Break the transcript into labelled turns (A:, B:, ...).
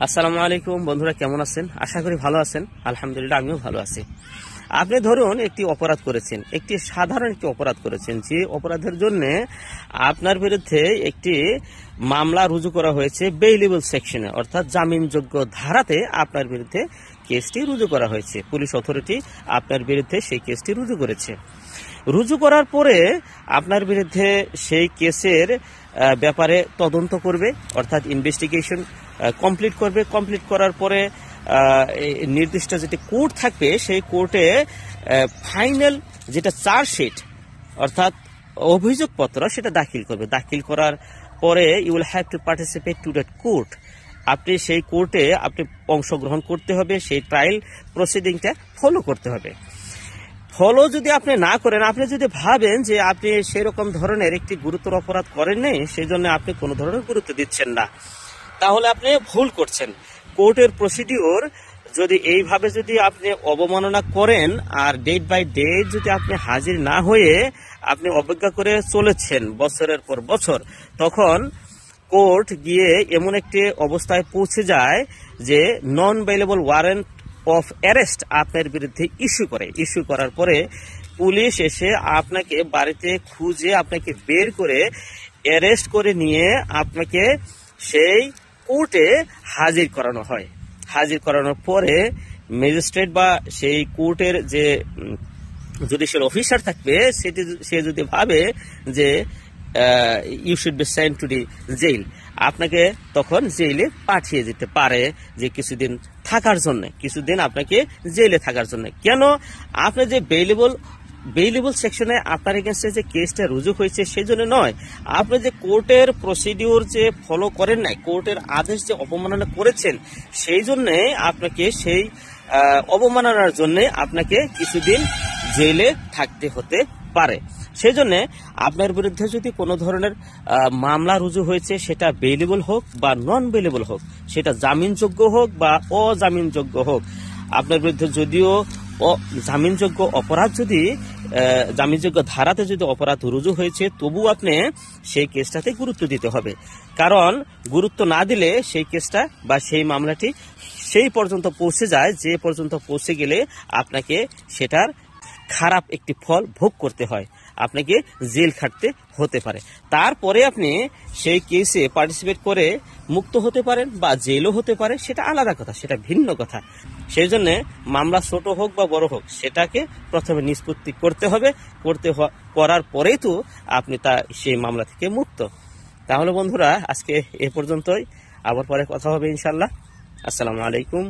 A: আসসালামু আলাইকুম বন্ধুরা, কেমন আছেন? আশা করি ভালো আছেন। আলহামদুলিল্লাহ, আমিও ভালো আছি। আপনি ধরুন একটি অপরাধ করেছেন, একটি সাধারণ একটি অপরাধ করেছেন, যে অপরাধের জন্য আপনার বিরুদ্ধে একটি মামলা রুজু করা হয়েছে বেইলেবল সেকশনে, অর্থাৎ জামিনযোগ্য ধারাতে আপনার বিরুদ্ধে কেসটি রুজু করা হয়েছে। পুলিশ অথরিটি আপনার বিরুদ্ধে সেই কেসটি রুজু করেছে। রুজু করার পরে আপনার বিরুদ্ধে সেই কেসের ব্যাপারে তদন্ত করবে, অর্থাৎ ইনভেস্টিগেশন কমপ্লিট করবে। কমপ্লিট করার পরে নির্দিষ্ট যেটি কোর্ট থাকবে, সেই কোর্টে ফাইনাল যেটা চার্জশিট অর্থাৎ অভিযোগপত্র সেটা দাখিল করবে। দাখিল করার পরে you will have to participate to that court. আপনি সেই কোর্টে আপনি অংশগ্রহণ করতে হবে, সেই ট্রায়াল প্রসিডিংটা ফলো করতে হবে। ফলো যদি আপনি না করেন, আপনি যদি ভাবেন যে আপনি সেরকম ধরনের একটি গুরুতর অপরাধ করেন নাই, সেই জন্য আপনি কোনো ধরনের গুরুত্ব দিচ্ছেন না, তাহলে আপনি ভুল করছেন। কোর্টের প্রসিডিওর যদি এইভাবে যদি আপনি অবমাননা করেন আর ডেট বাই ডেট যদি আপনি হাজির না হয়ে আপনি অপেক্ষা করে চলেছেন বছরের পর বছর, তখন কোর্ট গিয়ে এমন একটি অবস্থায় পৌঁছে যায় যে নন বেইলেবল ওয়ারেন্ট অফ অ্যারেস্ট আপনার বিরুদ্ধে ইস্যু করার পরে পুলিশ এসে আপনাকে বাড়িতে খুঁজে আপনাকে বের করে অ্যারেস্ট করে নিয়ে আপনাকে সেই কোর্টে হাজির করানো হয়। হাজির করানোর পরে ম্যাজিস্ট্রেট বা সেই কোর্টের যে জুডিশিয়াল অফিসার থাকবে সে যদি ভাবে যে you should be sent to the jail, আপনাকে তখন জেলে পাঠিয়ে দিতে পারে, যে কিছুদিন থাকার জন্য, কিছুদিন আপনাকে জেলে থাকার জন্য। কেন? আপনি যে বেইলেবল সেকশনে আপনার এগেন্সে যে কেসটা রুজু হয়েছে সেই জন্য নয়, আপনি যে কোর্টের প্রসিডিওর যে ফলো করেন নাই, কোর্টের আদেশ যে অবমাননা করেছেন, সেই জন্য আপনাকে সেই অবমাননার জন্য আপনাকে কিছুদিন জেলে থাকতে হতে পারে। সেই জন্য আপনার বিরুদ্ধে যদি কোনো ধরনের মামলা রুজু হয়েছে, সেটা বেইলেবল হোক বা নন বেইলেবল হোক, সেটা জামিনযোগ্য হোক বা অজামিনযোগ্য হোক, আপনার বিরুদ্ধে যদিও জামিনযোগ্য অপরাধ যদি জামিনযোগ্য ধারাতে যদি অপরাধ রুজু হয়েছে, তবু আপনি সেই কেসটাতে গুরুত্ব দিতে হবে। কারণ গুরুত্ব না দিলে সেই কেসটা বা সেই মামলাটি সেই পর্যন্ত পৌঁছে যায়, যে পর্যন্ত পৌঁছে গেলে আপনাকে সেটার খারাপ একটি ফল ভোগ করতে হয়, আপনাকে জেল খাটতে হতে পারে। তারপরে আপনি সেই কেসে পার্টিসিপেট করে মুক্ত হতে পারেন বা জেলও হতে পারে, সেটা আলাদা কথা, সেটা ভিন্ন কথা। সেই জন্য মামলা ছোট হোক বা বড় হোক, সেটাকে প্রথমে নিষ্পত্তি করতে হবে। করার পরেই তো আপনি সেই মামলা থেকে মুক্ত। তাহলে বন্ধুরা, আজকে এ পর্যন্তই। আবার পরে কথা হবে ইনশাল্লাহ। আসসালামু আলাইকুম।